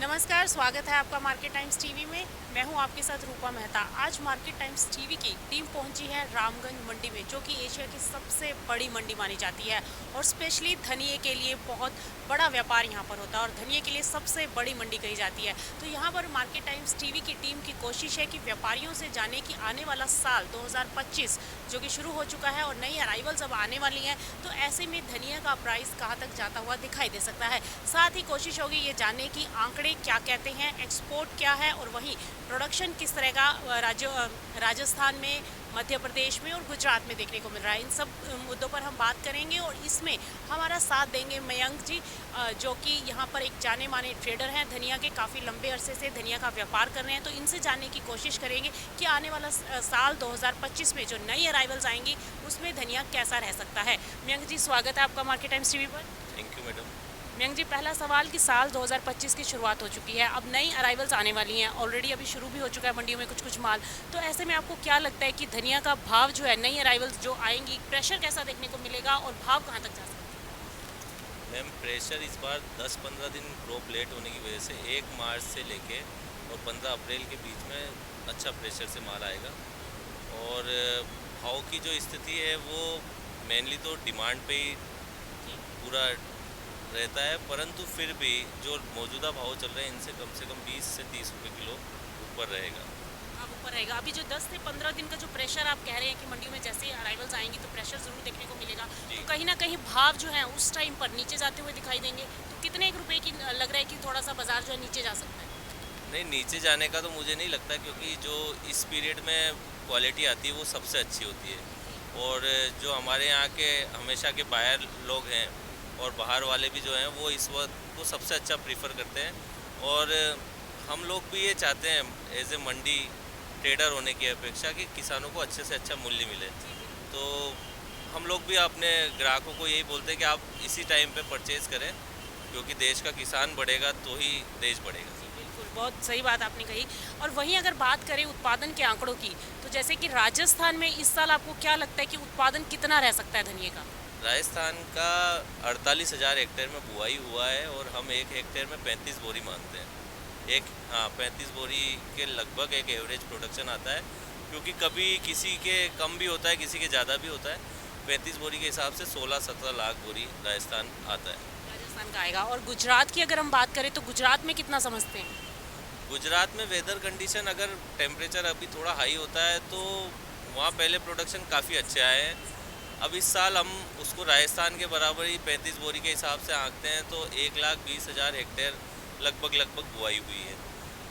नमस्कार, स्वागत है आपका मार्केट टाइम्स टीवी में। मैं हूं आपके साथ रूपा मेहता। आज मार्केट टाइम्स टीवी की टीम पहुंची है रामगंज मंडी में, जो कि एशिया की सबसे बड़ी मंडी मानी जाती है और स्पेशली धनिये के लिए बहुत बड़ा व्यापार यहां पर होता है और धनिये के लिए सबसे बड़ी मंडी कही जाती है। तो यहां पर मार्केट टाइम्स टीवी की टीम की कोशिश है कि व्यापारियों से जाने कि आने वाला साल 2025 जो कि शुरू हो चुका है और नई अराइवल्स अब आने वाली हैं, तो ऐसे में धनिया का प्राइस कहां तक जाता हुआ दिखाई दे सकता है। साथ ही कोशिश होगी ये जानने की आंकड़े क्या कहते हैं, एक्सपोर्ट क्या है और वहीं प्रोडक्शन किस तरह का राजस्थान में, मध्य प्रदेश में और गुजरात में देखने को मिल रहा है। इन सब मुद्दों पर हम बात करेंगे और इसमें हमारा साथ देंगे मयंक जी, जो कि यहाँ पर एक जाने माने ट्रेडर हैं, धनिया के काफ़ी लंबे अरसे से धनिया का व्यापार कर रहे हैं। तो इनसे जानने की कोशिश करेंगे कि आने वाला साल 2025 में जो नई अराइवल्स आएंगी उसमें धनिया कैसा रह सकता है। मयंक जी, स्वागत है आपका मार्केट टाइम्स टीवी पर। Thank you madam. Mayank ji, पहला सवाल कि साल 2025 की शुरुआत हो चुकी है, अब नई अराइवल्स आने वाली हैं, ऑलरेडी अभी शुरू भी हो चुका है मंडियों में कुछ कुछ माल। तो ऐसे में आपको क्या लगता है कि धनिया का भाव जो है, नई अराइवल्स जो आएंगी, प्रेशर कैसा देखने को मिलेगा और भाव कहाँ तक जा सकता मैम, प्रेशर इस बार 10-15 दिन क्रॉप लेट होने की वजह से 1 मार्च से लेके और 15 अप्रैल के बीच में अच्छा प्रेशर से माल आएगा। और भाव की जो स्थिति है वो मेनली तो डिमांड पे ही है? पूरा रहता है, परंतु फिर भी जो मौजूदा भाव चल रहे हैं इनसे कम 20 से 30 रुपये किलो ऊपर रहेगा। भाव ऊपर रहेगा। अभी जो 10 से 15 दिन का जो प्रेशर आप कह रहे हैं कि मंडियों में जैसे ही अराइवल्स आएंगी तो प्रेशर ज़रूर देखने को मिलेगा, जी। तो कहीं ना कहीं भाव जो है उस टाइम पर नीचे जाते हुए दिखाई देंगे। तो कितने एक रुपए की लग रहा है कि थोड़ा सा बाजार जो है नीचे जा सकता है? नहीं, नीचे जाने का तो मुझे नहीं लगता, क्योंकि जो इस पीरियड में क्वालिटी आती है वो सबसे अच्छी होती है। और जो हमारे यहाँ के हमेशा के बायर लोग हैं और बाहर वाले भी जो हैं वो इस वक्त को सबसे अच्छा प्रीफर करते हैं। और हम लोग भी ये चाहते हैं एज ए मंडी ट्रेडर होने की अपेक्षा कि किसानों को अच्छे से अच्छा मूल्य मिले। तो हम लोग भी अपने ग्राहकों को यही बोलते हैं कि आप इसी टाइम पे परचेज़ करें, क्योंकि देश का किसान बढ़ेगा तो ही देश बढ़ेगा। बिल्कुल, बहुत सही बात आपने कही। और वहीं अगर बात करें उत्पादन के आंकड़ों की, तो जैसे कि राजस्थान में इस साल आपको क्या लगता है कि उत्पादन कितना रह सकता है धनिये का? राजस्थान का 48,000 हेक्टेयर में बुआई हुआ है और हम एक हेक्टेयर में 35 बोरी मानते हैं। 35 बोरी के लगभग एक एवरेज प्रोडक्शन आता है, क्योंकि कभी किसी के कम भी होता है, किसी के ज़्यादा भी होता है। 35 बोरी के हिसाब से 16-17 लाख बोरी राजस्थान आता है। राजस्थान का आएगा। और गुजरात की अगर हम बात करें तो गुजरात में कितना समझते हैं? गुजरात में वेदर कंडीशन, अगर टेम्परेचर अभी थोड़ा हाई होता है तो वहाँ पहले प्रोडक्शन काफ़ी अच्छे आए हैं। अब इस साल हम उसको राजस्थान के बराबर ही 35 बोरी के हिसाब से आंकते हैं, तो 1,20,000 हेक्टेयर लगभग बुआई हुई है,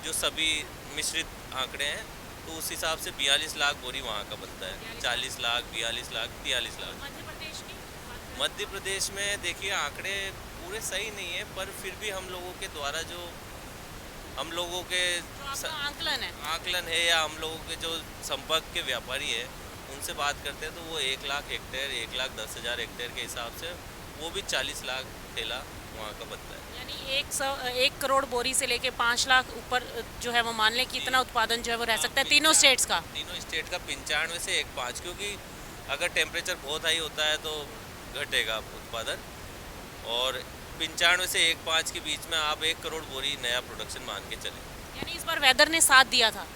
जो सभी मिश्रित आंकड़े हैं। तो उस हिसाब से 42 लाख बोरी वहाँ का बनता है। 40 लाख, 42 लाख, 43 लाख। मध्य प्रदेश की बात करें? मध्य प्रदेश में देखिए आंकड़े पूरे सही नहीं है, पर फिर भी हम लोगों के द्वारा जो हम लोगों के जो आपका आंकलन है। आकलन है या हम लोगों के जो संपर्क के व्यापारी है उनसे बात करते हैं, तो वो 1 लाख हेक्टेयर, 1,10,000 हेक्टेयर के हिसाब से वो भी 40 लाख ठेला वहाँ का बनता है। यानी 1 करोड़ बोरी से लेके 5 लाख ऊपर जो है वो मान लें कि इतना उत्पादन जो है वो रह सकता है तीनों स्टेट्स का। तीनों स्टेट का 95 से 1,5, क्योंकि अगर टेम्परेचर बहुत हाई होता है तो घटेगा उत्पादन। और 95 से 1,5 के बीच में आप 1 करोड़ बोरी नया प्रोडक्शन मान के चलें। यानी इस बार वेदर ने साथ दिया था।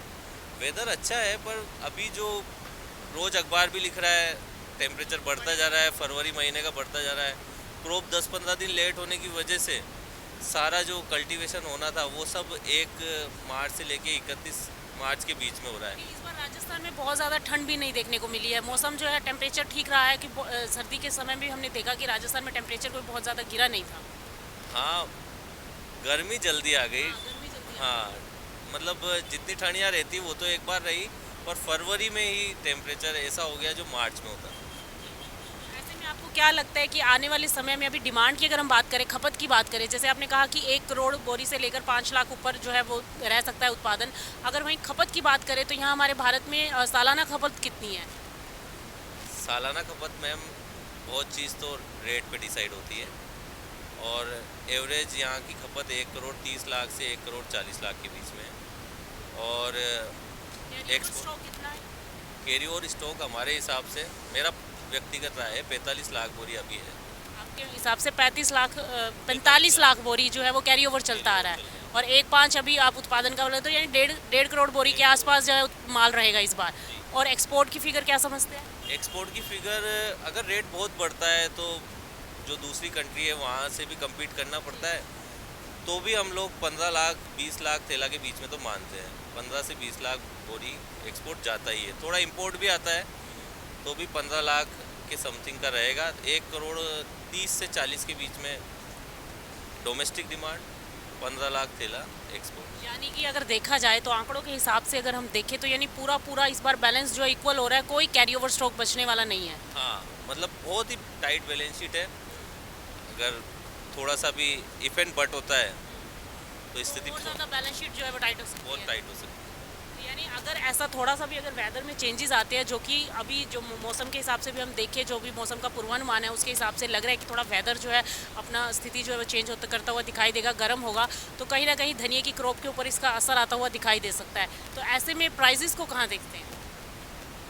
वेदर अच्छा है, पर अभी जो रोज़ अखबार भी लिख रहा है टेम्परेचर बढ़ता जा रहा है, फरवरी महीने का बढ़ता जा रहा है। क्रॉप 10-15 दिन लेट होने की वजह से सारा जो कल्टीवेशन होना था वो सब 1 मार्च से लेके 31 मार्च के बीच में हो रहा है। इस बार राजस्थान में बहुत ज़्यादा ठंड भी नहीं देखने को मिली है। मौसम जो है, टेम्परेचर ठीक रहा है कि सर्दी के समय भी हमने देखा कि राजस्थान में टेम्परेचर कोई बहुत ज़्यादा गिरा नहीं था। हाँ, गर्मी जल्दी आ गई। हाँ, गर्मी जल्दी आ हाँ, मतलब जितनी ठंड यहाँ रहती वो तो एक बार रही, पर फरवरी में ही टेम्परेचर ऐसा हो गया जो मार्च में होता। गई। ऐसे में आपको क्या लगता है कि आने वाले समय में, अभी डिमांड की अगर हम बात करें, खपत की बात करें, जैसे आपने कहा कि 1 करोड़ बोरी से लेकर 5 लाख ऊपर जो है वो रह सकता है उत्पादन, अगर वहीं खपत की बात करें तो यहाँ हमारे भारत में सालाना खपत कितनी है? सालाना खपत मैम बहुत चीज़ तो रेट पे डिसाइड होती है, और एवरेज यहाँ की खपत 1 करोड़ 30 लाख से 1 करोड़ 40 लाख के बीच में है। और एक्सपोर्ट स्टॉक कितना है? कैरी ओवर स्टॉक हमारे हिसाब से, मेरा व्यक्तिगत राय है, 45 लाख बोरी अभी है। आपका के हिसाब से 45 लाख बोरी जो है वो कैरी ओवर चलता आ रहा है, और 1.5 अभी आप उत्पादन का बोले तो यानी 1.5 करोड़ बोरी के आसपास जो है माल रहेगा इस बार। और एक्सपोर्ट की फिगर क्या समझते हैं? एक्सपोर्ट की फिगर, अगर रेट बहुत बढ़ता है तो जो दूसरी कंट्री है वहाँ से भी compete करना पड़ता है, तो भी हम लोग 15 लाख 20 लाख थैला के बीच में तो मानते हैं। 15 से 20 लाख बोरी एक्सपोर्ट जाता ही है, थोड़ा इंपोर्ट भी आता है तो भी 15 लाख के समथिंग का रहेगा। 1 करोड़ 30 से 40 के बीच में डोमेस्टिक डिमांड, 15 लाख थैला एक्सपोर्ट। यानी कि अगर देखा जाए तो आंकड़ों के हिसाब से अगर हम देखें तो यानी पूरा पूरा इस बार बैलेंस जो इक्वल हो रहा है, कोई कैरी ओवर स्टॉक बचने वाला नहीं है। हाँ, मतलब बहुत ही टाइट बैलेंस शीट है। अगर थोड़ा सा भी इफ एंड बट होता है तो स्थिति और ज़्यादा बैलेंस शीट जो है वो टाइट हो सकती बहुत है। टाइट हो सकती है। यानी अगर ऐसा थोड़ा सा भी अगर वेदर में चेंजेस आते हैं, जो कि अभी जो मौसम के हिसाब से भी हम देखें, जो भी मौसम का पूर्वानुमान है उसके हिसाब से लग रहा है कि थोड़ा वेदर जो है अपना स्थिति जो है वो चेंज होता करता हुआ दिखाई देगा, गर्म होगा, तो कहीं ना कहीं धनिया की क्रॉप के ऊपर इसका असर आता हुआ दिखाई दे सकता है। तो ऐसे में प्राइजेस को कहाँ देखते हैं?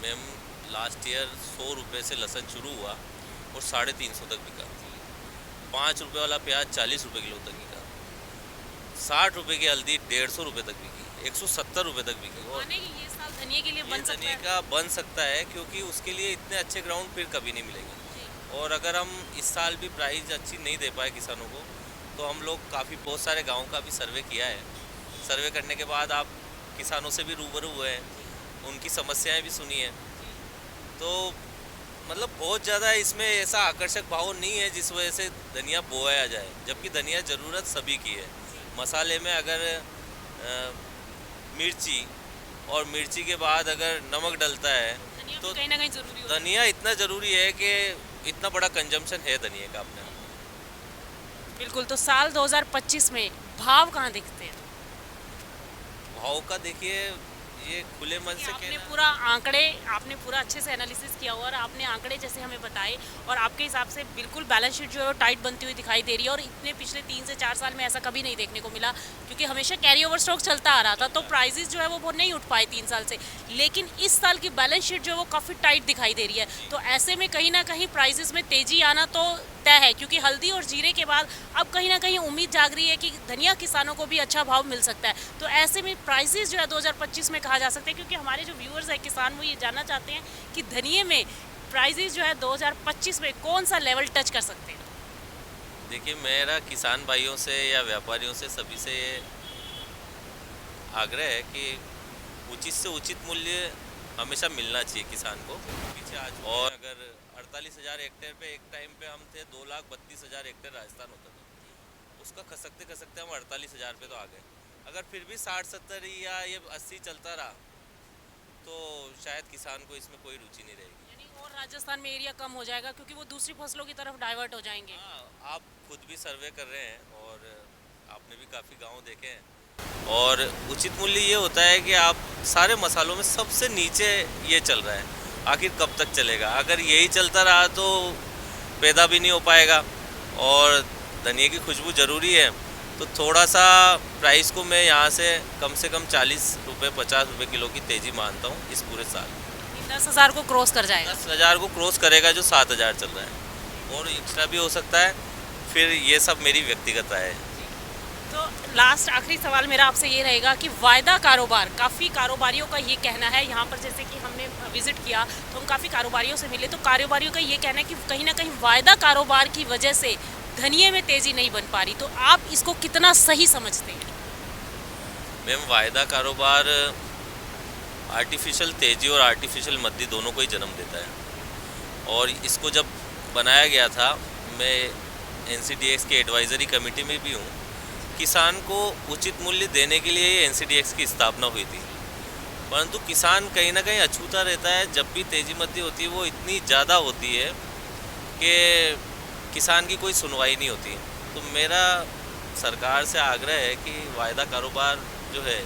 मैम, लास्ट ईयर 100 रुपये से लहसुन शुरू हुआ और 350 तक बिका। 5 रुपये वाला प्याज 40 रुपये किलो तक बिका। 60 रुपये की हल्दी 150 रुपये तक बिकी, 170 रुपये तक बिकी। और माने कि ये साल धनिया के लिए ये बन सकता धनिया है। का बन सकता है, क्योंकि उसके लिए इतने अच्छे ग्राउंड फिर कभी नहीं मिलेंगे। और अगर हम इस साल भी प्राइस अच्छी नहीं दे पाए किसानों को, तो हम लोग बहुत सारे गाँव का भी सर्वे किया है। सर्वे करने के बाद आप किसानों से भी रूबरू हुए हैं, उनकी समस्याएं भी सुनी है। तो मतलब बहुत ज़्यादा इसमें ऐसा आकर्षक भाव नहीं है जिस वजह से धनिया बोया जाए, जबकि धनिया ज़रूरत सभी की है। मसाले में अगर मिर्ची और मिर्ची के बाद अगर नमक डलता है धनिया तो भी कहीं ना कहीं जरूरी होता है। धनिया इतना ज़रूरी है कि इतना बड़ा कंजम्पशन है धनिया का अपने। बिल्कुल। तो साल 2025 में भाव कहाँ दिखते हैं? भाव का देखिए, ये खुले मन से आपने कहना, आपने पूरा अच्छे से एनालिसिस किया हुआ और आपने आंकड़े जैसे हमें बताए, और आपके हिसाब से बिल्कुल बैलेंस शीट जो है वो टाइट बनती हुई दिखाई दे रही है, और इतने पिछले 3 से 4 साल में ऐसा कभी नहीं देखने को मिला, क्योंकि हमेशा कैरी ओवर स्टॉक चलता आ रहा था, तो प्राइजेस जो है वो नहीं उठ पाए 3 साल से। लेकिन इस साल की बैलेंस शीट जो है वो काफ़ी टाइट दिखाई दे रही है, तो ऐसे में कहीं ना कहीं प्राइजेस में तेजी आना तो तय है, क्योंकि हल्दी और जीरे के बाद अब कहीं ना कहीं उम्मीद जाग रही है कि धनिया किसानों को भी अच्छा भाव मिल सकता है। तो ऐसे में प्राइसेस जो है 2025 में कहा जा सकता है, क्योंकि हमारे जो व्यूअर्स हैं किसान, वो ये जानना चाहते हैं कि धनिये में प्राइसेस जो है 2025 में कौन सा लेवल टच कर सकते हैं। देखिए, मेरा किसान भाइयों से या व्यापारियों से सभी से ये आग्रह है कि उचित से उचित मूल्य हमेशा मिलना चाहिए किसान को। पीछे आज और अगर 48,000 हेक्टेयर पे एक टाइम पे हम थे, 2,32,000 हेक्टेयर राजस्थान होता था, उसका खसकते खसकते हम 48,000 पे तो आ गए। अगर फिर भी 60-70 या ये 80 चलता रहा तो शायद किसान को इसमें कोई रुचि नहीं रहेगी। यानी और राजस्थान में एरिया कम हो जाएगा, क्योंकि वो दूसरी फसलों की तरफ डाइवर्ट हो जाएंगे। हाँ, आप खुद भी सर्वे कर रहे हैं और आपने भी काफ़ी गांव देखे हैं। और उचित मूल्य ये होता है कि आप सारे मसालों में सबसे नीचे ये चल रहा है, आखिर कब तक चलेगा? अगर यही चलता रहा तो पैदा भी नहीं हो पाएगा, और धनिया की खुशबू ज़रूरी है। तो थोड़ा सा प्राइस को मैं यहाँ से कम 40 रुपये 50 रुपये किलो की तेज़ी मानता हूँ इस पूरे साल। 10,000 को क्रॉस कर जाएगा। 10,000 को क्रॉस करेगा, जो 7,000 चल रहा है, और एक्स्ट्रा भी हो सकता है। फिर ये सब मेरी व्यक्तिगत राय है। तो लास्ट आखिरी सवाल मेरा आपसे ये रहेगा कि वायदा कारोबार, काफ़ी कारोबारियों का ये कहना है, यहाँ पर जैसे कि हमने विजिट किया तो हम काफ़ी कारोबारियों से मिले, तो कारोबारियों का ये कहना है कि कहीं ना कहीं वायदा कारोबार की वजह से धनिये में तेज़ी नहीं बन पा रही, तो आप इसको कितना सही समझते हैं? मैम, वायदा कारोबार आर्टिफिशियल तेज़ी और आर्टिफिशियल मंदी दोनों को ही जन्म देता है। और इसको जब बनाया गया था, मैं NCDX की एडवाइज़री कमेटी में भी हूँ। किसान को उचित मूल्य देने के लिए ही NCDX की स्थापना हुई थी, परंतु किसान कहीं ना कहीं अछूता रहता है। जब भी तेज़ी मंदी होती है वो इतनी ज़्यादा होती है कि किसान की कोई सुनवाई नहीं होती। तो मेरा सरकार से आग्रह है कि वायदा कारोबार जो है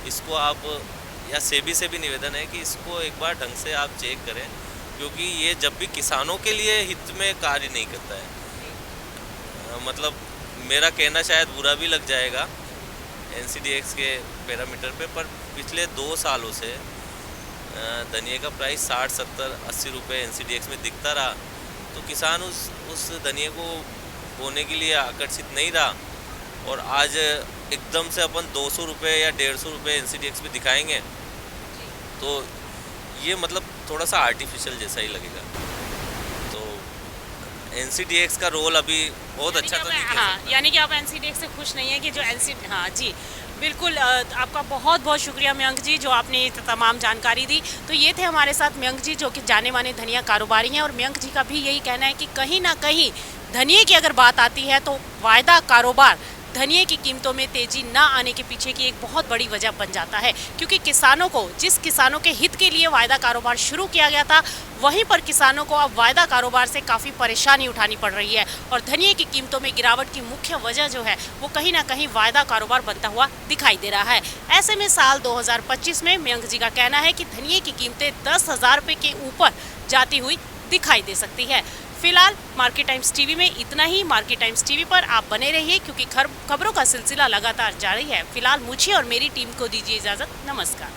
इसको आप, या सेबी से भी निवेदन है कि इसको एक बार ढंग से आप चेक करें, क्योंकि ये जब भी किसानों के लिए हित में कार्य नहीं करता है। मतलब मेरा कहना शायद बुरा भी लग जाएगा NCDX के पैरामीटर पे, पर पिछले 2 सालों से धनिया का प्राइस 60, 70, 80 रुपये NCDX में दिखता रहा, तो किसान उस धनिये को बोने के लिए आकर्षित नहीं रहा, और आज एकदम से अपन 200 रुपये या 150 रुपये NCDX पे दिखाएंगे तो ये मतलब थोड़ा सा आर्टिफिशियल जैसा ही लगेगा। तो NCDX का रोल अभी बहुत अच्छा तो नहीं कह हाँ, सकता। यानी कि आप NCDX से खुश नहीं है कि जो NC हाँ जी, बिल्कुल आपका बहुत बहुत शुक्रिया मयंक जी, जो आपने ये तमाम जानकारी दी। तो ये थे हमारे साथ मयंक जी, जो कि जाने माने धनिया कारोबारी हैं, और मयंक जी का भी यही कहना है कि कहीं ना कहीं धनिये की अगर बात आती है तो वायदा कारोबार धनिये की कीमतों में तेजी ना आने के पीछे की एक बहुत बड़ी वजह बन जाता है, क्योंकि किसानों को, जिस किसानों के हित के लिए वायदा कारोबार शुरू किया गया था, वहीं पर किसानों को अब वायदा कारोबार से काफ़ी परेशानी उठानी पड़ रही है। और धनिये की कीमतों में गिरावट की मुख्य वजह जो है वो कहीं ना कहीं वायदा कारोबार बनता हुआ दिखाई दे रहा है। ऐसे में साल 2025 में मयंक जी का कहना है कि धनिये की कीमतें 10,000 रुपये के ऊपर जाती हुई दिखाई दे सकती है। फिलहाल मार्केट टाइम्स टीवी में इतना ही। मार्केट टाइम्स टीवी पर आप बने रहिए, क्योंकि खबरों का सिलसिला लगातार जारी है। फिलहाल मुझे और मेरी टीम को दीजिए इजाज़त। नमस्कार।